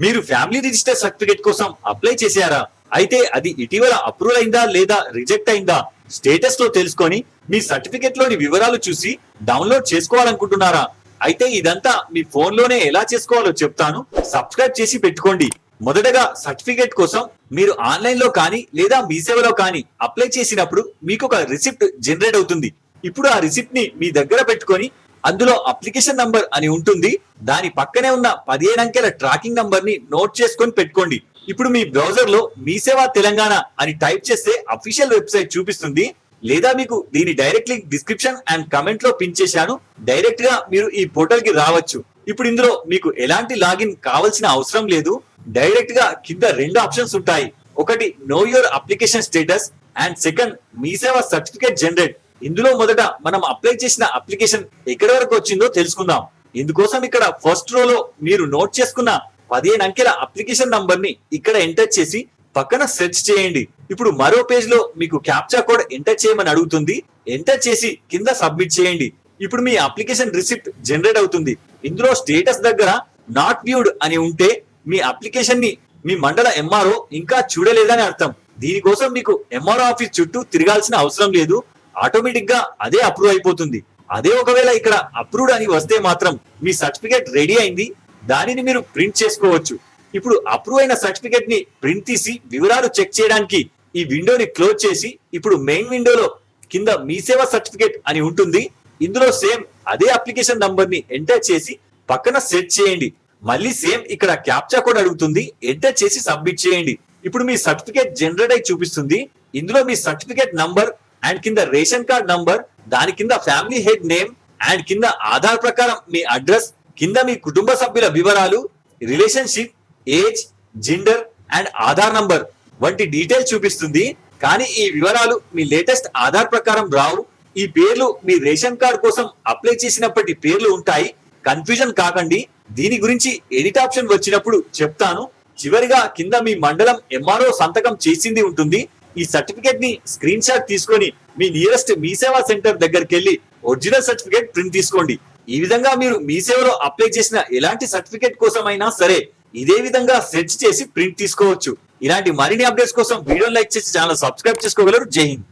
మీరు family register certificate కోసం apply చేశారా? అయితే అది ఇటీవల అప్రూవల్ అయిందా లేదా రిజెక్ట్ అయిందా స్టేటస్ లో తెలుసుకొని మీ సర్టిఫికేట్ లోని వివరాలు చూసి డౌన్లోడ్ చేసుకోవాలనుకుంటున్నారా? అయితే ఇదంతా మీ ఫోన్ లోనే ఎలా చేసుకోవాలో చెప్తాను. సబ్స్క్రైబ్ చేసి పెట్టుకోండి. మొదటగా సర్టిఫికేట్ కోసం మీరు ఆన్లైన్ లో కానీ లేదా మీ సేవలో కానీ అప్లై చేసినప్పుడు మీకు ఒక రిసిప్ట్ జనరేట్ అవుతుంది. ఇప్పుడు ఆ రిసిప్ట్ ని మీ దగ్గర పెట్టుకొని అందులో అప్లికేషన్ నంబర్ అని ఉంటుంది. దాని పక్కనే ఉన్న 15 అంకెల ట్రాకింగ్ నంబర్ ని నోట్ చేసుకొని పెట్టుకోండి. ఇప్పుడు మీ బ్రౌజర్ లో మీ సేవ తెలంగాణ అని టైప్ చేస్తే అఫీషియల్ వెబ్సైట్ చూపిస్తుంది. లేదా మీకు దీని direct link description and comment లో పిన్ చేశాను. డైరెక్ట్ గా మీరు ఈ పోర్టల్ కి రావచ్చు. ఇప్పుడు ఇందులో మీకు ఎలాంటి లాగిన్ కావాల్సిన అవసరం లేదు. డైరెక్ట్ గా కింద 2 ఆప్షన్స్ ఉంటాయి. ఒకటి know your application status and second Mee Seva certificate generate. ఇందులో మొదట మనం అప్లై చేసిన అప్లికేషన్ ఎక్కడి వరకు వచ్చిందో తెలుసుకుందాం. ఇందుకోసం ఇక్కడ ఫస్ట్ రోలో మీరు నోట్ చేసుకున్న 15 అంకెల అప్లికేషన్ నంబర్ ని ఇక్కడ ఎంటర్ చేసి పక్కన సెర్చ్ చేయండి. ఇప్పుడు మరో పేజ్ లో మీకు క్యాప్చా కోడ్ ఎంటర్ చేయమని అడుగుతుంది. ఎంటర్ చేసి కింద సబ్మిట్ చేయండి. ఇప్పుడు మీ అప్లికేషన్ రిసిప్ట్ జనరేట్ అవుతుంది. ఇందులో స్టేటస్ దగ్గర నాట్ వ్యూడ్ అని ఉంటే మీ అప్లికేషన్ ని మీ మండల ఎంఆర్ఓ ఇంకా చూడలేదని అర్థం. దీనికోసం మీకు ఎంఆర్ఓ ఆఫీస్ చుట్టూ తిరగాల్సిన అవసరం లేదు. ఆటోమేటిక్ గా అదే అప్రూవ్ అయిపోతుంది. అదే ఒకవేళ ఇక్కడ అప్రూవ్డ్ అని వస్తే మాత్రం మీ సర్టిఫికేట్ రెడీ అయింది. దానిని మీరు ప్రింట్ చేసుకోవచ్చు. ఇప్పుడు అప్రూవ్ అయిన సర్టిఫికేట్ ని ప్రింట్ తీసి వివరాలు చెక్ చేయడానికి ఈ విండోని క్లోజ్ చేసి ఇప్పుడు మెయిన్ విండోలో కింద మీ సేవ సర్టిఫికేట్ అని ఉంటుంది. ఇందులో సేమ్ అదే అప్లికేషన్ నంబర్ ని ఎంటర్ చేసి పక్కన సెట్ చేయండి. మళ్ళీ సేమ్ ఇక్కడ క్యాప్చా కోడ్ అడుగుతుంది. ఎంటర్ చేసి సబ్మిట్ చేయండి. ఇప్పుడు మీ సర్టిఫికేట్ జనరేట్ అయి చూపిస్తుంది. ఇందులో మీ సర్టిఫికేట్ నంబర్ అండ్ కింద రేషన్ కార్డ్ నంబర్, దాని కింద ఫ్యామిలీ హెడ్ నేమ్ అండ్ కింద ఆధార్ ప్రకారం మీ అడ్రస్, కింద మీ కుటుంబ సభ్యుల వివరాలు, relationship, age, gender and Aadhaar number వంటి డీటెయిల్స్ చూపిస్తుంది. కానీ ఈ వివరాలు మీ లేటెస్ట్ ఆధార్ ప్రకారం రావు. ఈ పేర్లు మీ రేషన్ కార్డ్ కోసం అప్లై చేసినప్పటి పేర్లు ఉంటాయి. కన్ఫ్యూజన్ కాకండి. దీని గురించి ఎడిట్ ఆప్షన్ వచ్చినప్పుడు చెప్తాను. చివరిగా కింద మీ మండలం ఎంఆర్ఓ సంతకం చేసింది ఉంటుంది. ఈ సర్టిఫికేట్ ని స్క్రీన్ షాట్ తీసుకొని మీ నియరెస్ట్ మీ సేవా సెంటర్ దగ్గరికి వెళ్లి ఒరిజినల్ సర్టిఫికేట్ ప్రింట్ తీసుకోండి. ఈ విధంగా మీరు మీ సేవలో అప్లై చేసిన ఎలాంటి సర్టిఫికేట్ కోసమైనా సరే ఇదే విధంగా సెర్చ్ చేసి ప్రింట్ తీసుకోవచ్చు. ఇలాంటి మరిన్ని అప్డేట్స్ కోసం వీడియో లైక్ చేసి ఛానల్ సబ్స్క్రైబ్ చేసుకోగలరు. జై హింద్.